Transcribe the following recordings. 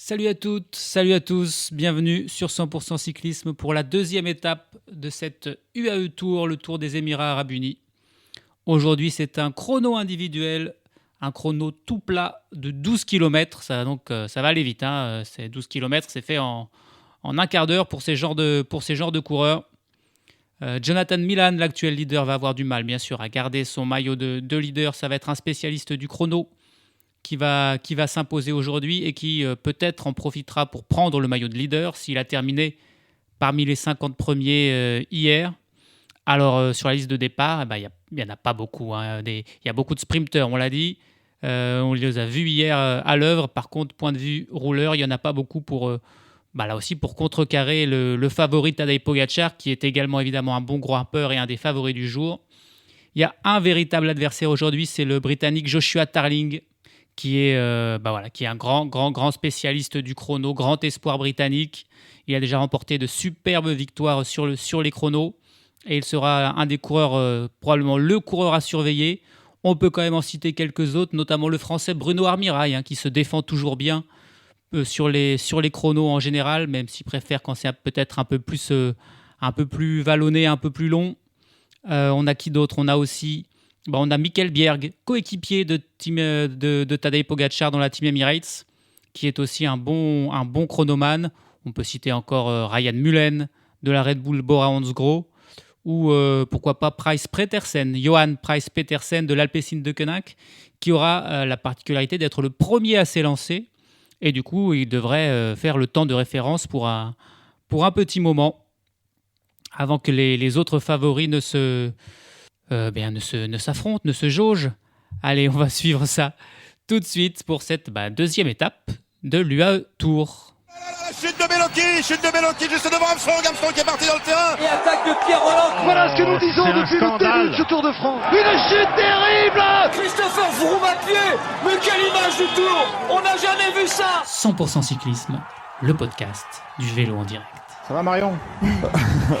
Salut à toutes, salut à tous, bienvenue sur 100% cyclisme pour la deuxième étape de cette UAE Tour, le Tour des Émirats Arabes Unis. Aujourd'hui, c'est un chrono individuel, un chrono tout plat de 12 km. Ça va aller vite, hein. C'est 12 km, c'est fait en un quart d'heure pour ces genres de coureurs. Jonathan Milan, l'actuel leader, va avoir du mal, bien sûr, à garder son maillot de leader. Ça va être un spécialiste du chrono qui va s'imposer aujourd'hui et qui peut-être en profitera pour prendre le maillot de leader s'il a terminé parmi les 50 premiers hier. Alors sur la liste de départ, il n'y en a pas beaucoup, hein. Il y a beaucoup de sprinteurs, on l'a dit. On les a vus hier à l'œuvre. Par contre, point de vue rouleur, il n'y en a pas beaucoup pour, là aussi, pour contrecarrer le favori Tadej Pogačar, qui est également évidemment un bon grimpeur et un des favoris du jour. Il y a un véritable adversaire aujourd'hui, c'est le Britannique Joshua Tarling, qui est un grand spécialiste du chrono, grand espoir britannique. Il a déjà remporté de superbes victoires sur les chronos et il sera un des coureurs, probablement le coureur à surveiller. On peut quand même en citer quelques autres, notamment le Français Bruno Armirail, qui se défend toujours bien sur les chronos en général, même s'il préfère quand c'est peut-être un peu plus vallonné, un peu plus long. On a qui d'autre ? On a aussi on a Mikkel Bjerg, coéquipier de Tadej Pogačar dans la Team Emirates, qui est aussi un bon chronomane. On peut citer encore Ryan Mullen de la Red Bull Bora Hansgrohe, ou pourquoi pas Johan Pryce Petersen de l'Alpecin de Koenig, qui aura la particularité d'être le premier à s'élancer. Et du coup, il devrait faire le temps de référence pour un petit moment, avant que les autres favoris ne s'affrontent, ne se jaugent. Allez, on va suivre ça tout de suite pour cette deuxième étape de l'UAE Tour. Chute de Bellocchi juste devant Armstrong qui est parti dans le terrain. Et attaque de Pierre Roland. Voilà ce que nous disons depuis le début de ce Tour de France. Une chute terrible. Christopher Froome à pied. Mais quelle image du Tour. On n'a jamais vu ça. 100% cyclisme, le podcast du vélo en direct. Ça va Marion?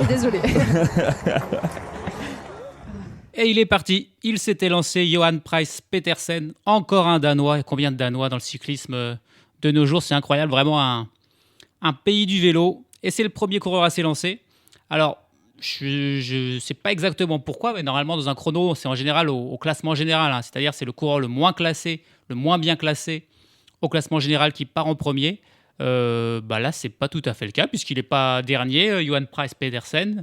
Désolé. Et il est parti, il s'était lancé, Johan Pryce Petersen, encore un Danois. Et combien de Danois dans le cyclisme de nos jours? C'est incroyable, vraiment un pays du vélo. Et c'est le premier coureur à s'élancer. Alors, je ne sais pas exactement pourquoi, mais normalement dans un chrono, c'est en général au classement général. Hein. C'est-à-dire c'est le coureur le moins classé, le moins bien classé au classement général qui part en premier. Là, c'est pas tout à fait le cas, puisqu'il n'est pas dernier, Johan Pryce Petersen.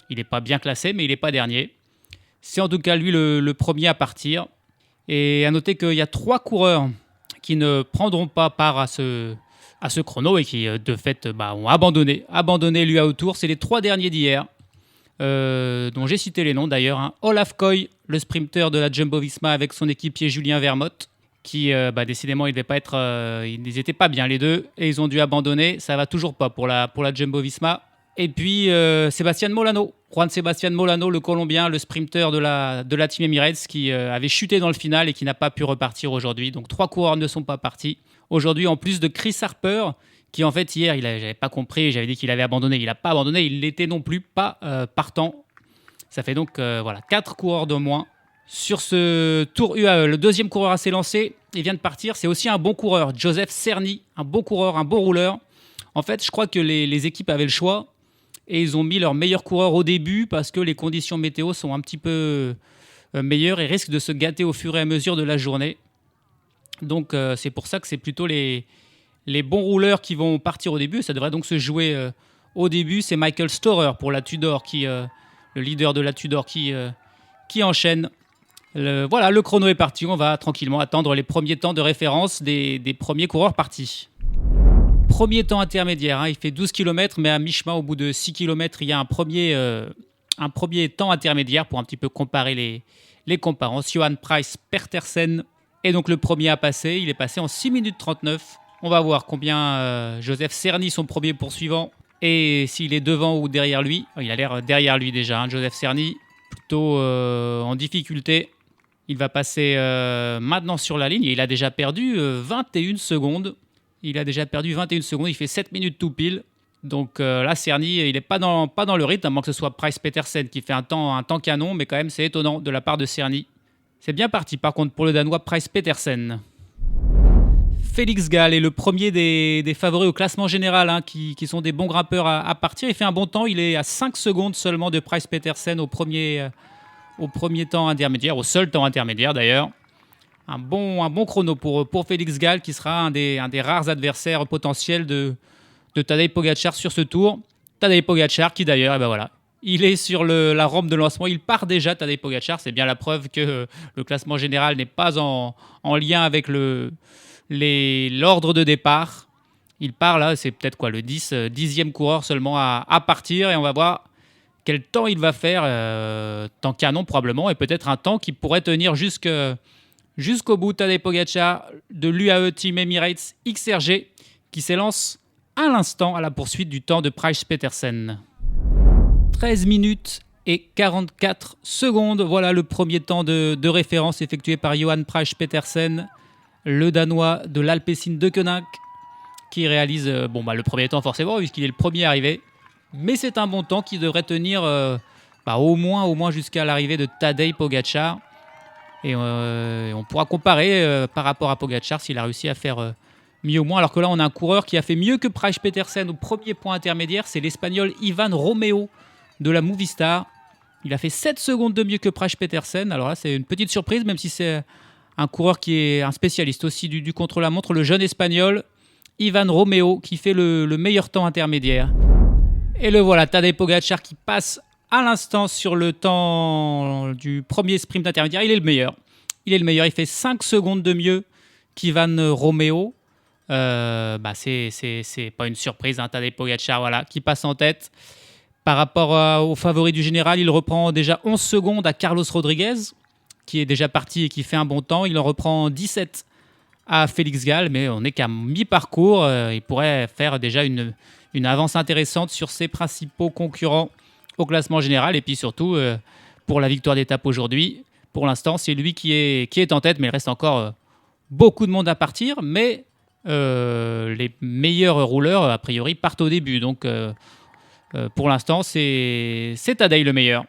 Il n'est pas bien classé, mais il n'est pas dernier. C'est en tout cas lui le premier à partir. Et à noter qu'il y a 3 coureurs qui ne prendront pas part à ce chrono et qui, de fait, ont abandonné l'UAE Tour. C'est les 3 derniers d'hier, dont j'ai cité les noms d'ailleurs. Hein. Olaf Koy, le sprinter de la Jumbo-Visma avec son équipier Julien Vermote, qui, décidément, ils n'étaient pas bien les deux et ils ont dû abandonner. Ça ne va toujours pas pour la Jumbo-Visma. Et puis Juan Sebastián Molano, le Colombien, le sprinter de la Team Emirates, qui avait chuté dans le final et qui n'a pas pu repartir aujourd'hui. Donc 3 coureurs ne sont pas partis. Aujourd'hui, en plus de Chris Harper, qui en fait hier, j'avais pas compris, j'avais dit qu'il avait abandonné. Il n'a pas abandonné, il l'était non plus pas partant. Ça fait donc 4 coureurs de moins sur ce Tour UAE. Le deuxième coureur à s'élancer, il vient de partir. C'est aussi un bon coureur, Joseph Cerny, un bon coureur, un bon rouleur. En fait, je crois que les équipes avaient le choix. Et ils ont mis leur meilleur coureur au début parce que les conditions météo sont un petit peu meilleures et risquent de se gâter au fur et à mesure de la journée. Donc c'est pour ça que c'est plutôt les bons rouleurs qui vont partir au début. Ça devrait donc se jouer au début. C'est Michael Storer pour la Tudor, le leader de la Tudor qui enchaîne. Le chrono est parti. On va tranquillement attendre les premiers temps de référence des premiers coureurs partis. Premier temps intermédiaire, il fait 12 km, mais à mi-chemin, au bout de 6 km, il y a un premier temps intermédiaire pour un petit peu comparer les comparances. Johan Pryce Petersen est donc le premier à passer. Il est passé en 6 minutes 39. On va voir combien Joseph Cerny, son premier poursuivant, et s'il est devant ou derrière lui. Il a l'air derrière lui déjà, Joseph Cerny, plutôt en difficulté. Il va passer maintenant sur la ligne et il a déjà perdu 21 secondes. Il fait 7 minutes tout pile. Donc là, Cerny, il n'est pas dans le rythme, à moins que ce soit Pryce Petersen qui fait un temps canon, mais quand même, c'est étonnant de la part de Cerny. C'est bien parti, par contre, pour le Danois Pryce Petersen. Félix Gall est le premier des favoris au classement général, hein, qui sont des bons grimpeurs à partir. Il fait un bon temps, il est à 5 secondes seulement de Price Petersen au premier temps intermédiaire, au seul temps intermédiaire d'ailleurs. Un bon chrono pour Félix Gall, qui sera un des rares adversaires potentiels de Tadej Pogačar sur ce tour. Tadej Pogačar qui d'ailleurs, voilà, il est sur la rampe de lancement, il part déjà. Tadej Pogačar, c'est bien la preuve que le classement général n'est pas en lien avec l'ordre de départ. Il part là, c'est peut-être le 10e coureur seulement à partir, et on va voir quel temps il va faire, temps canon probablement, et peut-être un temps qui pourrait tenir jusqu'au bout. Tadej Pogačar de l'UAE Team Emirates XRG qui s'élance à l'instant à la poursuite du temps de Price Petersen. 13 minutes et 44 secondes, voilà le premier temps de référence effectué par Johan Price Petersen, le Danois de l'Alpecin de Koninck, qui réalise le premier temps forcément puisqu'il est le premier arrivé, mais c'est un bon temps qui devrait tenir au moins jusqu'à l'arrivée de Tadej Pogačar, et on pourra comparer par rapport à Pogačar s'il a réussi à faire mieux ou moins, alors que là on a un coureur qui a fait mieux que Price Petersen au premier point intermédiaire, c'est l'Espagnol Ivan Romeo de la Movistar. Il a fait 7 secondes de mieux que Price Petersen, alors là c'est une petite surprise, même si c'est un coureur qui est un spécialiste aussi du contre-la-montre, le jeune Espagnol Ivan Romeo qui fait le meilleur temps intermédiaire. Et le voilà, Tadej Pogačar qui passe à l'instant sur le temps du premier sprint intermédiaire. Il est le meilleur, il fait 5 secondes de mieux qu'Ivan Romeo. C'est pas une surprise, hein, Tadej Pogačar qui passe en tête. Par rapport au favori du général, il reprend déjà 11 secondes à Carlos Rodriguez, qui est déjà parti et qui fait un bon temps. Il en reprend 17 à Félix Gall, mais on n'est qu'à mi-parcours. Il pourrait faire déjà une avance intéressante sur ses principaux concurrents au classement général. Et puis surtout, pour la victoire d'étape aujourd'hui, pour l'instant, c'est lui qui est en tête, mais il reste encore beaucoup de monde à partir. Mais les meilleurs rouleurs, a priori, partent au début. Donc, pour l'instant, c'est Tadej le meilleur.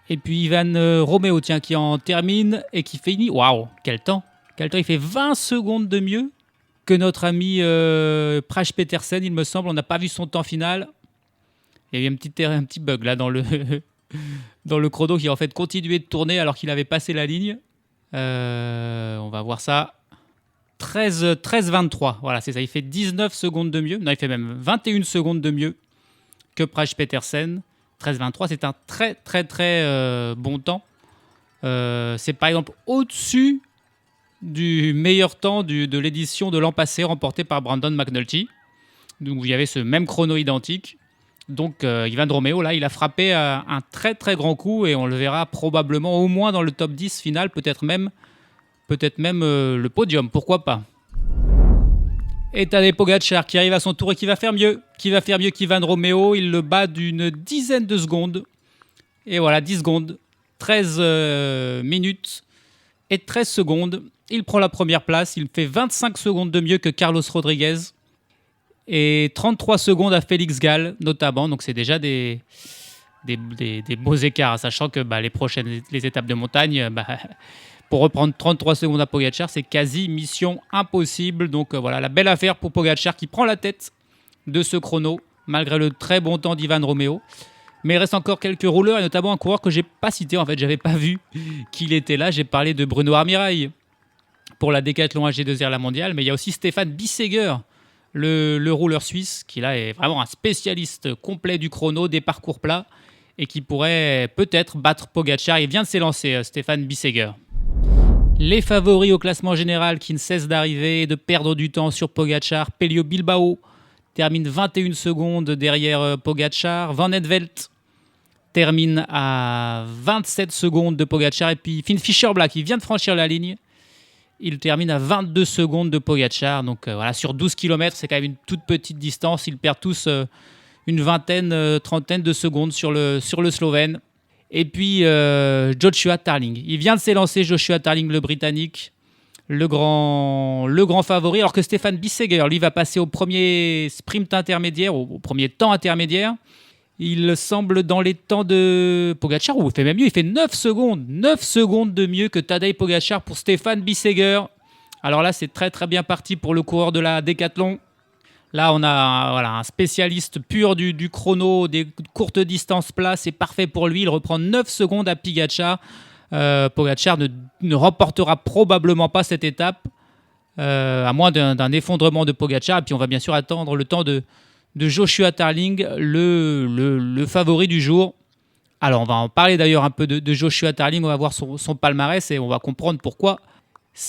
Et puis Ivan Romeo, qui en termine et qui finit. Waouh, quel temps! Il fait 20 secondes de mieux que notre ami Price Petersen, il me semble. On n'a pas vu son temps final. Il y a eu un petit bug là dans le chrono qui en fait continuait de tourner alors qu'il avait passé la ligne. On va voir ça. 13-23, voilà, c'est ça. Il fait 19 secondes de mieux. Non, il fait même 21 secondes de mieux que Price Petersen. 13-23, c'est un très très très bon temps. C'est par exemple au-dessus du meilleur temps de l'édition de l'an passé remporté par Brandon McNulty. Donc vous avez ce même chrono identique. Donc Ivan Romeo, là, il a frappé un très très grand coup et on le verra probablement au moins dans le top 10 final, peut-être même le podium, pourquoi pas. Et Tadej Pogačar qui arrive à son tour et qui va faire mieux qu'Ivan Romeo. Il le bat d'une dizaine de secondes. Et voilà, 10 secondes, 13 minutes et 13 secondes. Il prend la première place. Il fait 25 secondes de mieux que Carlos Rodriguez. Et 33 secondes à Félix Gall, notamment. Donc c'est déjà des beaux écarts, sachant que les étapes de montagne... pour reprendre 33 secondes à Pogačar, c'est quasi mission impossible. Donc voilà, la belle affaire pour Pogačar qui prend la tête de ce chrono, malgré le très bon temps d'Ivan Romeo. Mais il reste encore quelques rouleurs, et notamment un coureur que je n'ai pas cité. En fait, je n'avais pas vu qu'il était là. J'ai parlé de Bruno Armirail pour la Decathlon AG2R La Mondiale. Mais il y a aussi Stefan Bissegger, le rouleur suisse, qui là est vraiment un spécialiste complet du chrono, des parcours plats, et qui pourrait peut-être battre Pogačar. Il vient de s'élancer, Stefan Bissegger. Les favoris au classement général qui ne cessent d'arriver et de perdre du temps sur Pogačar. Pello Bilbao termine 21 secondes derrière Pogačar. Van Eetvelt termine à 27 secondes de Pogačar. Et puis Finn Fischer-Black, qui vient de franchir la ligne, il termine à 22 secondes de Pogačar. Donc voilà, sur 12 km, c'est quand même une toute petite distance. Ils perdent tous une vingtaine, trentaine de secondes sur le Slovène. Et puis Joshua Tarling. Il vient de s'élancer, Joshua Tarling, le Britannique, le grand favori. Alors que Stefan Bissegger, lui, va passer au premier sprint intermédiaire, au premier temps intermédiaire. Il semble dans les temps de Pogačar, ou il fait même mieux, il fait 9 secondes de mieux que Tadej Pogačar pour Stefan Bissegger. Alors là, c'est très très bien parti pour le coureur de la décathlon. Là, on a un spécialiste pur du chrono, des courtes distances plats. C'est parfait pour lui. Il reprend 9 secondes à Pogačar. Pogačar ne remportera probablement pas cette étape, à moins d'un effondrement de Pogačar. Et puis, on va bien sûr attendre le temps de Joshua Tarling, le favori du jour. Alors, on va en parler d'ailleurs un peu de Joshua Tarling. On va voir son palmarès et on va comprendre pourquoi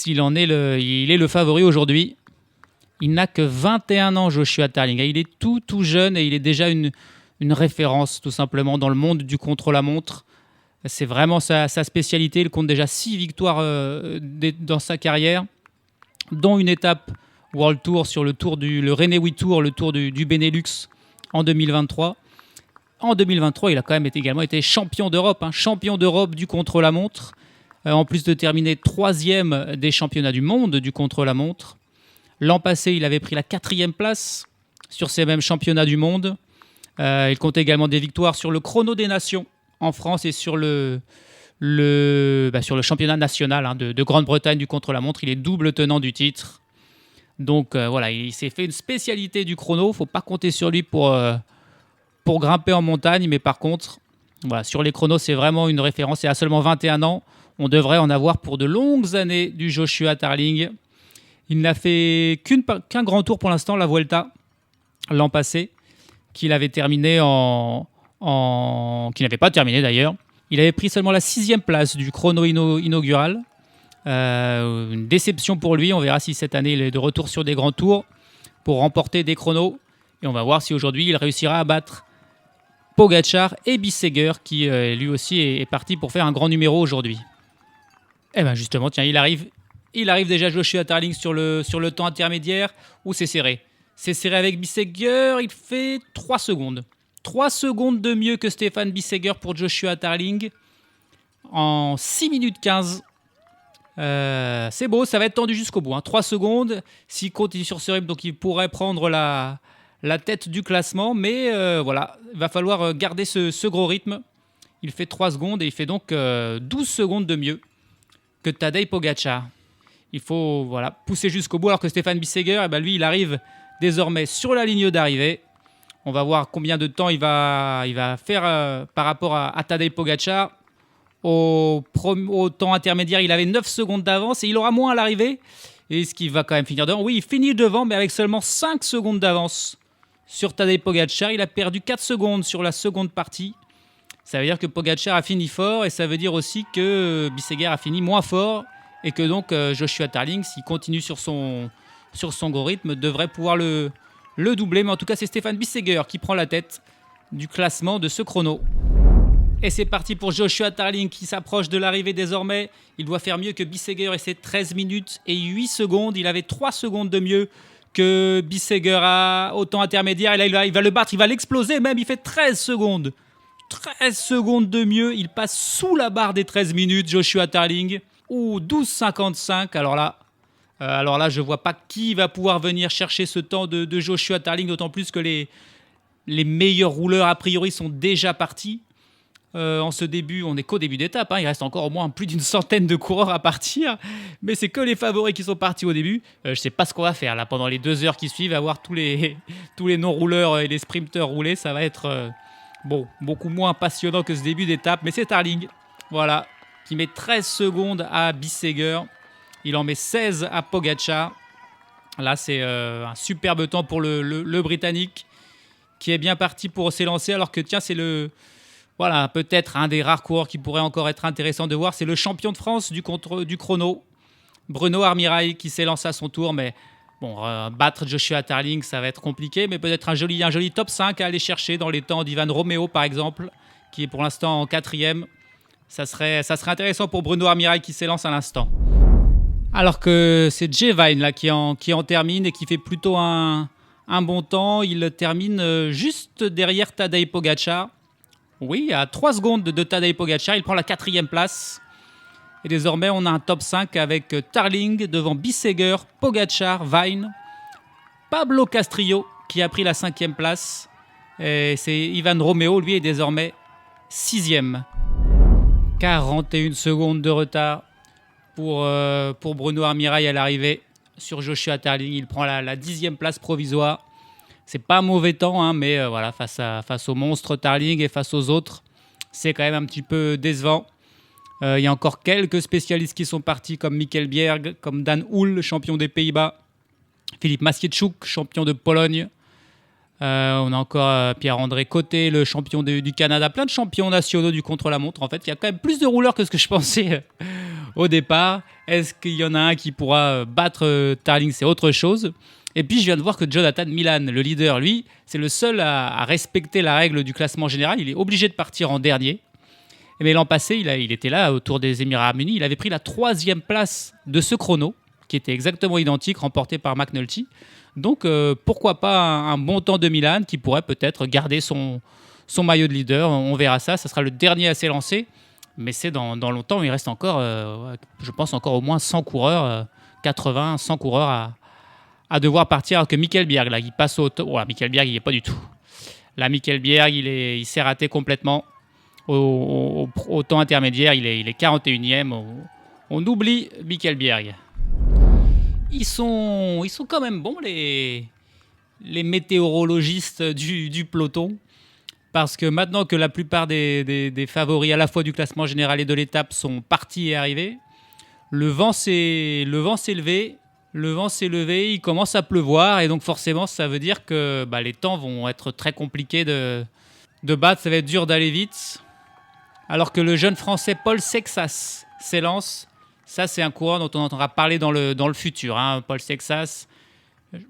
il est le favori aujourd'hui. Il n'a que 21 ans, Joshua Tarling. Il est tout jeune et il est déjà une référence, tout simplement, dans le monde du contre-la-montre. C'est vraiment sa spécialité. Il compte déjà 6 victoires dans sa carrière, dont une étape World Tour sur le Renewi Tour, le tour du Benelux en 2023. En 2023, il a quand même également été champion d'Europe, champion d'Europe du contre-la-montre, en plus de terminer 3e des championnats du monde du contre-la-montre. L'an passé, il avait pris la 4e place sur ces mêmes championnats du monde. Il compte également des victoires sur le chrono des nations en France et sur le championnat national de Grande-Bretagne du contre-la-montre. Il est double tenant du titre. Donc il s'est fait une spécialité du chrono. Il ne faut pas compter sur lui pour grimper en montagne. Mais par contre, sur les chronos, c'est vraiment une référence. Et à seulement 21 ans, on devrait en avoir pour de longues années du Joshua Tarling. Il n'a fait qu'un grand tour pour l'instant, la Vuelta, l'an passé, qu'il avait terminé qu'il n'avait pas terminé d'ailleurs. Il avait pris seulement la 6e place du chrono inaugural. Une déception pour lui. On verra si cette année il est de retour sur des grands tours pour remporter des chronos. Et on va voir si aujourd'hui il réussira à battre Pogačar et Bissegger, qui lui aussi est parti pour faire un grand numéro aujourd'hui. Et bien justement, tiens, il arrive déjà Joshua Tarling sur le temps intermédiaire, où c'est serré. C'est serré avec Bissegger, il fait 3 secondes. 3 secondes de mieux que Stefan Bissegger pour Joshua Tarling en 6 minutes 15. C'est beau, ça va être tendu jusqu'au bout. 3 secondes, s'il continue sur ce rythme, donc il pourrait prendre la tête du classement. Mais il va falloir garder ce gros rythme. Il fait 3 secondes et il fait donc 12 secondes de mieux que Tadej Pogačar. Il faut pousser jusqu'au bout, alors que Stefan Bissegger, lui, il arrive désormais sur la ligne d'arrivée. On va voir combien de temps il va faire par rapport à Tadej Pogačar. Au temps intermédiaire, il avait 9 secondes d'avance et il aura moins à l'arrivée. Et ce qui va quand même finir devant. Oui, il finit devant, mais avec seulement 5 secondes d'avance sur Tadej Pogačar. Il a perdu 4 secondes sur la seconde partie. Ça veut dire que Pogačar a fini fort et ça veut dire aussi que Bissegger a fini moins fort. Et que donc Joshua Tarling, s'il continue sur son gros rythme, devrait pouvoir le doubler. Mais en tout cas, c'est Stefan Bissegger qui prend la tête du classement de ce chrono. Et c'est parti pour Joshua Tarling qui s'approche de l'arrivée désormais. Il doit faire mieux que Bissegger et c'est 13 minutes et 8 secondes. Il avait 3 secondes de mieux que Bissegger au temps intermédiaire. Et là, il va le battre, il va l'exploser même. Il fait 13 secondes. 13 secondes de mieux. Il passe sous la barre des 13 minutes, Joshua Tarling. 12,55. Alors là, je ne vois pas qui va pouvoir venir chercher ce temps de Joshua Tarling, d'autant plus que les meilleurs rouleurs, a priori, sont déjà partis. En ce début, on n'est qu'au début d'étape. Il reste encore au moins plus d'une centaine de coureurs à partir. Mais c'est que les favoris qui sont partis au début. Je ne sais pas ce qu'on va faire là pendant les 2 heures qui suivent. À voir tous les non-rouleurs et les sprinteurs rouler. Ça va être beaucoup moins passionnant que ce début d'étape. Mais c'est Tarling. Voilà. Qui met 13 secondes à Bissegger. Il en met 16 à Pogačar. Là, c'est un superbe temps pour le Britannique qui est bien parti pour s'élancer. Alors que, tiens, c'est peut-être un des rares coureurs qui pourrait encore être intéressant de voir. C'est le champion de France du chrono, Bruno Armirail, qui s'élance à son tour. Mais battre Joshua Tarling, ça va être compliqué. Mais peut-être un joli top 5 à aller chercher dans les temps d'Ivan Romeo, par exemple, qui est pour l'instant en 4e. Ça serait intéressant pour Bruno Armirail qui s'élance à l'instant. Alors que c'est Jay Vine là, qui en termine et qui fait plutôt un bon temps. Il termine juste derrière Tadej Pogačar. Oui, à 3 secondes de Tadej Pogačar. Il prend la 4e place. Et désormais, on a un top 5 avec Tarling devant Bissegger, Pogačar, Vine, Pablo Castrillo qui a pris la 5e place. Et c'est Ivan Romeo, lui, est désormais 6e. 41 secondes de retard pour Bruno Armirail à l'arrivée sur Joshua Tarling. Il prend la 10e place provisoire. C'est pas un mauvais temps, hein, mais voilà, face au monstre Tarling et face aux autres, c'est quand même un petit peu décevant. Il y a encore quelques spécialistes qui sont partis, comme Mikkel Bjerg, comme Dan Hull, champion des Pays-Bas, Philippe Maciejczuk, champion de Pologne. On a encore Pierre-André Côté, le champion du Canada. Plein de champions nationaux du contre-la-montre. En fait, il y a quand même plus de rouleurs que ce que je pensais au départ. Est-ce qu'il y en a un qui pourra battre Tarling? C'est autre chose. Et puis, je viens de voir que Jonathan Milan, le leader, lui, c'est le seul à respecter la règle du classement général. Il est obligé de partir en dernier. Mais l'an passé, il était là, autour des Émirats Arabes Unis. Il avait pris la 3e place de ce chrono, qui était exactement identique, remporté par McNulty. Donc, pourquoi pas un bon temps de Milan qui pourrait peut-être garder son maillot de leader. On verra ça. Ça sera le dernier à s'élancer. Mais c'est dans longtemps. Il reste encore, je pense, encore au moins 100 coureurs, 80, 100 coureurs à devoir partir. Alors que Mikkel Bjerg, là, il passe au top. Ouais, Mikkel Bjerg, il n'y est pas du tout. Là, Mikkel Bjerg, il s'est raté complètement. Au temps intermédiaire, il est 41e. On oublie Mikkel Bjerg. Ils sont quand même bons, les météorologistes du peloton. Parce que maintenant que la plupart des favoris à la fois du classement général et de l'étape sont partis et arrivés, le vent s'est levé, il commence à pleuvoir. Et donc forcément, ça veut dire que les temps vont être très compliqués de battre. Ça va être dur d'aller vite. Alors que le jeune français Paul Sexas s'élance. Ça, c'est un coureur dont on entendra parler dans le futur. Hein. Paul Sexas,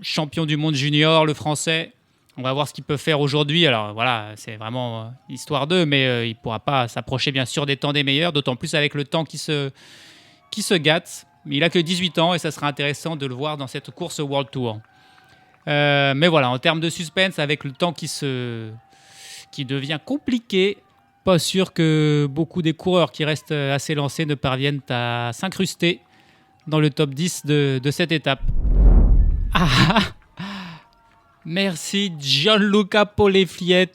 champion du monde junior, le français. On va voir ce qu'il peut faire aujourd'hui. Alors voilà, c'est vraiment histoire d'eux, mais il ne pourra pas s'approcher bien sûr des temps des meilleurs, d'autant plus avec le temps qui se gâte. Mais il n'a que 18 ans et ça sera intéressant de le voir dans cette course World Tour. Mais voilà, en termes de suspense, avec le temps qui devient compliqué, pas sûr que beaucoup des coureurs qui restent assez lancés ne parviennent à s'incruster dans le top 10 de cette étape. Merci Gianluca Polefliet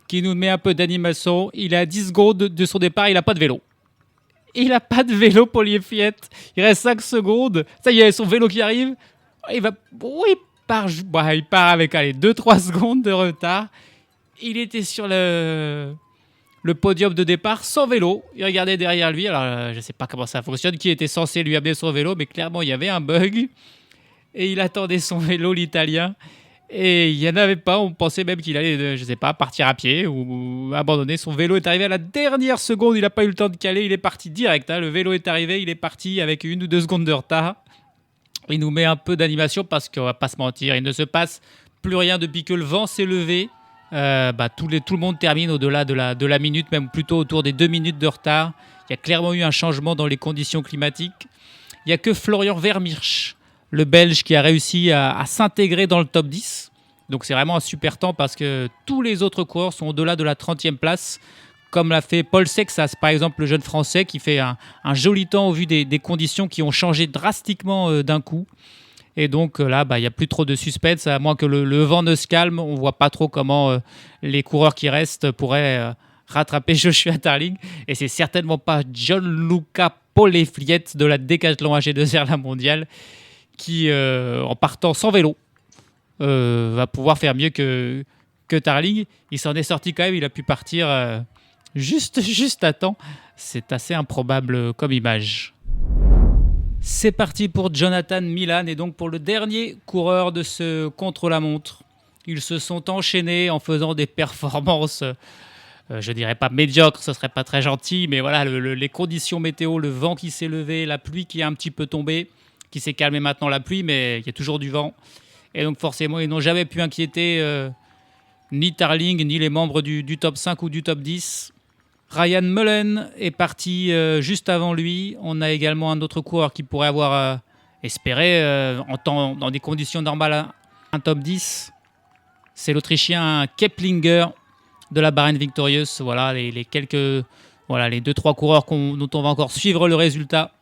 qui nous met un peu d'animation. Il est à 10 secondes de son départ, il n'a pas de vélo. Il n'a pas de vélo, Polefliet. Il reste 5 secondes. Ça y est, son vélo qui arrive. Il part avec 2-3 secondes de retard. Il était sur le podium de départ sans vélo. Il regardait derrière lui. Alors, je ne sais pas comment ça fonctionne, qui était censé lui amener son vélo, mais clairement, il y avait un bug. Et il attendait son vélo, l'Italien. Et il n'y en avait pas. On pensait même qu'il allait, je ne sais pas, partir à pied ou abandonner. Son vélo est arrivé à la dernière seconde. Il n'a pas eu le temps de caler. Il est parti direct. Le vélo est arrivé. Il est parti avec 1 ou 2 secondes de retard. Il nous met un peu d'animation parce qu'on ne va pas se mentir. Il ne se passe plus rien depuis que le vent s'est levé. Tout le monde termine au-delà de la minute, même plutôt autour des 2 minutes de retard. Il y a clairement eu un changement dans les conditions climatiques. Il n'y a que Florian Vermeersch, le Belge, qui a réussi à s'intégrer dans le top 10. Donc c'est vraiment un super temps parce que tous les autres coureurs sont au-delà de la 30e place, comme l'a fait Paul Sexas, par exemple, le jeune Français, qui fait un joli temps au vu des conditions qui ont changé drastiquement d'un coup. Et donc là, il n'y a plus trop de suspense, à moins que le vent ne se calme. On ne voit pas trop comment les coureurs qui restent pourraient rattraper Joshua Tarling. Et c'est certainement pas Gianluca Polefliet de la Decathlon AG2R La Mondiale qui, en partant sans vélo, va pouvoir faire mieux que Tarling. Il s'en est sorti quand même, il a pu partir juste à temps. C'est assez improbable comme image. C'est parti pour Jonathan Milan et donc pour le dernier coureur de ce contre-la-montre. Ils se sont enchaînés en faisant des performances, je dirais pas médiocres, ce serait pas très gentil, mais voilà, les conditions météo, le vent qui s'est levé, la pluie qui a un petit peu tombé, qui s'est calmée maintenant la pluie, mais il y a toujours du vent. Et donc forcément, ils n'ont jamais pu inquiéter ni Tarling, ni les membres du top 5 ou du top 10. Ryan Mullen est parti juste avant lui. On a également un autre coureur qui pourrait avoir espéré, dans des conditions normales, un top 10. C'est l'Autrichien Keplinger de la Bahrain Victorious. Voilà les 2-3 coureurs dont on va encore suivre le résultat.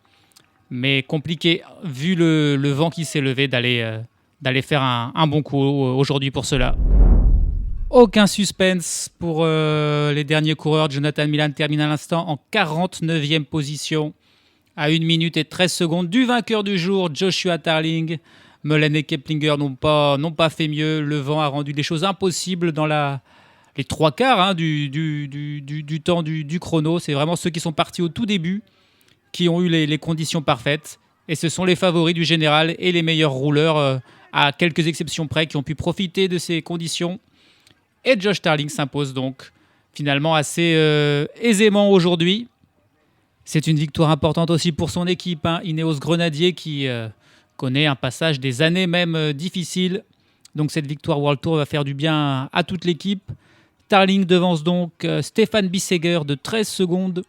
Mais compliqué, vu le vent qui s'est levé, d'aller faire un bon coup aujourd'hui pour cela. Aucun suspense pour les derniers coureurs. Jonathan Milan termine à l'instant en 49e position. à 1 minute et 13 secondes du vainqueur du jour, Joshua Tarling. Mullen et Keplinger n'ont pas fait mieux. Le vent a rendu les choses impossibles dans les 3/4 du temps du chrono. C'est vraiment ceux qui sont partis au tout début qui ont eu les conditions parfaites. Et ce sont les favoris du général et les meilleurs rouleurs, à quelques exceptions près, qui ont pu profiter de ces conditions. Et Josh Tarling s'impose donc finalement assez aisément aujourd'hui. C'est une victoire importante aussi pour son équipe, Ineos Grenadier, qui connaît un passage des années même difficiles. Donc cette victoire World Tour va faire du bien à toute l'équipe. Tarling devance donc Stefan Bissegger de 13 secondes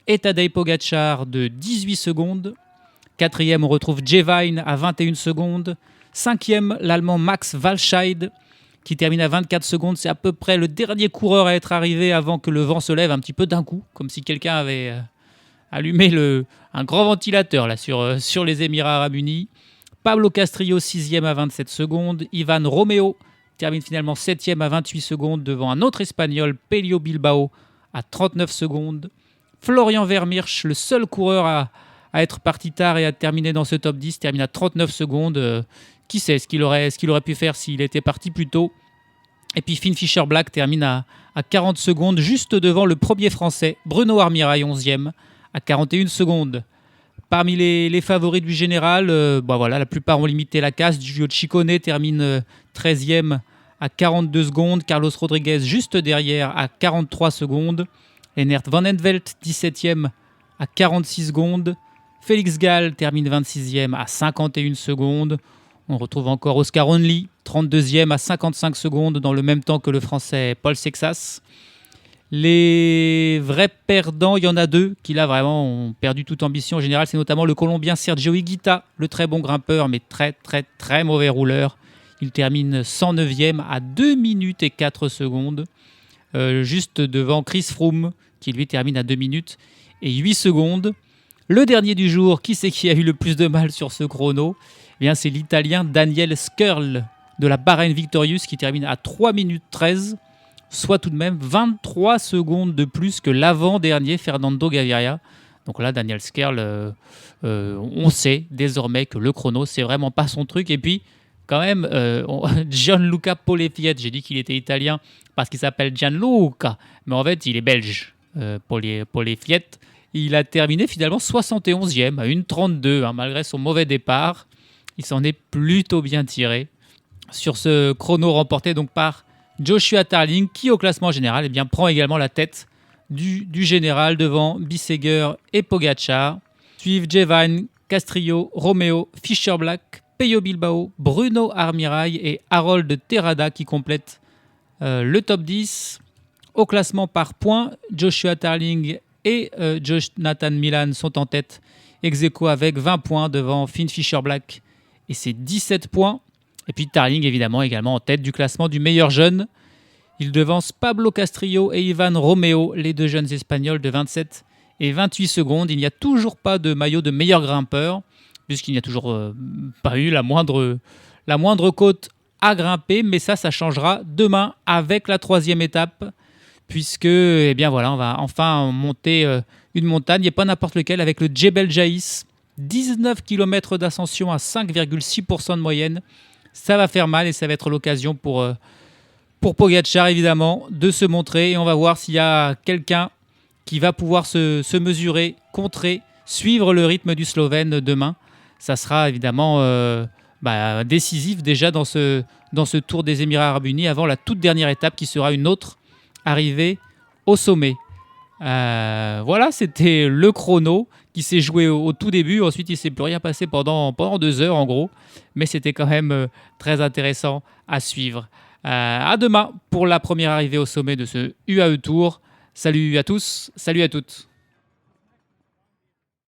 et Tadej Pogačar de 18 secondes. Quatrième, on retrouve Jevine à 21 secondes. Cinquième, l'Allemand Max Walscheid qui termine à 24 secondes. C'est à peu près le dernier coureur à être arrivé avant que le vent se lève un petit peu d'un coup, comme si quelqu'un avait allumé un grand ventilateur là, sur les Émirats Arabes Unis. Pablo Castrillo, 6e à 27 secondes. Ivan Romeo termine finalement 7e à 28 secondes devant un autre Espagnol, Pello Bilbao, à 39 secondes. Florian Vermeersch, le seul coureur à être parti tard et à terminer dans ce top 10, termine à 39 secondes. Qui sait ce qu'il aurait pu faire s'il était parti plus tôt. Et puis Finn Fischer-Black termine à 40 secondes, juste devant le premier français, Bruno Armirail, 11e, à 41 secondes. Parmi les favoris du général, la plupart ont limité la casse. Giulio Ciccone termine 13e à 42 secondes. Carlos Rodriguez juste derrière à 43 secondes. Lennart Van Envelt, 17e à 46 secondes. Félix Gall termine 26e à 51 secondes. On retrouve encore Oscar Onley, 32e à 55 secondes, dans le même temps que le français Paul Sexas. Les vrais perdants, il y en a deux qui là vraiment ont perdu toute ambition en général. C'est notamment le Colombien Sergio Higuita, le très bon grimpeur mais très très très mauvais rouleur. Il termine 109e à 2 minutes et 4 secondes, juste devant Chris Froome qui lui termine à 2 minutes et 8 secondes. Le dernier du jour, qui c'est qui a eu le plus de mal sur ce chrono ? Eh bien, c'est l'Italien Daniel Skurl de la Bahrain Victorious qui termine à 3 minutes 13, soit tout de même 23 secondes de plus que l'avant-dernier Fernando Gaviria. Donc là, Daniel Skurl, on sait désormais que le chrono, c'est vraiment pas son truc. Et puis, quand même, Gianluca Polefiet, j'ai dit qu'il était italien parce qu'il s'appelle Gianluca, mais en fait, il est belge, Polefiet. Il a terminé finalement 71e à 1,32, malgré son mauvais départ. Il s'en est plutôt bien tiré sur ce chrono remporté donc par Joshua Tarling, qui au classement général prend également la tête du général devant Bissegger et Pogačar. Suivent Jevine, Castrillo, Romeo, Fischer-Black, Pello Bilbao, Bruno Armirail et Harold Terrada qui complètent le top 10. Au classement par points, Joshua Tarling et Jonathan Milan sont en tête, ex-aequo avec 20 points devant Finn Fischer-Black et ses 17 points. Et puis Tarling évidemment également en tête du classement du meilleur jeune. Il devance Pablo Castrillo et Ivan Romeo, les deux jeunes espagnols de 27 et 28 secondes. Il n'y a toujours pas de maillot de meilleur grimpeur, puisqu'il n'y a toujours pas eu la moindre côte à grimper. Mais ça changera demain avec la 3e étape, puisque on va enfin monter une montagne, et pas n'importe lequel, avec le Djebel Jaïs. 19 km d'ascension à 5,6% de moyenne. Ça va faire mal et ça va être l'occasion pour Pogačar évidemment de se montrer. Et on va voir s'il y a quelqu'un qui va pouvoir se mesurer, contrer, suivre le rythme du Slovène demain. Ça sera évidemment décisif déjà dans ce Tour des Émirats Arabes Unis avant la toute dernière étape qui sera une autre arrivée au sommet. Voilà, c'était le chrono qui s'est joué au tout début. Ensuite, il ne s'est plus rien passé pendant 2 heures en gros. Mais c'était quand même très intéressant à suivre. À demain pour la première arrivée au sommet de ce UAE Tour. Salut à tous, salut à toutes.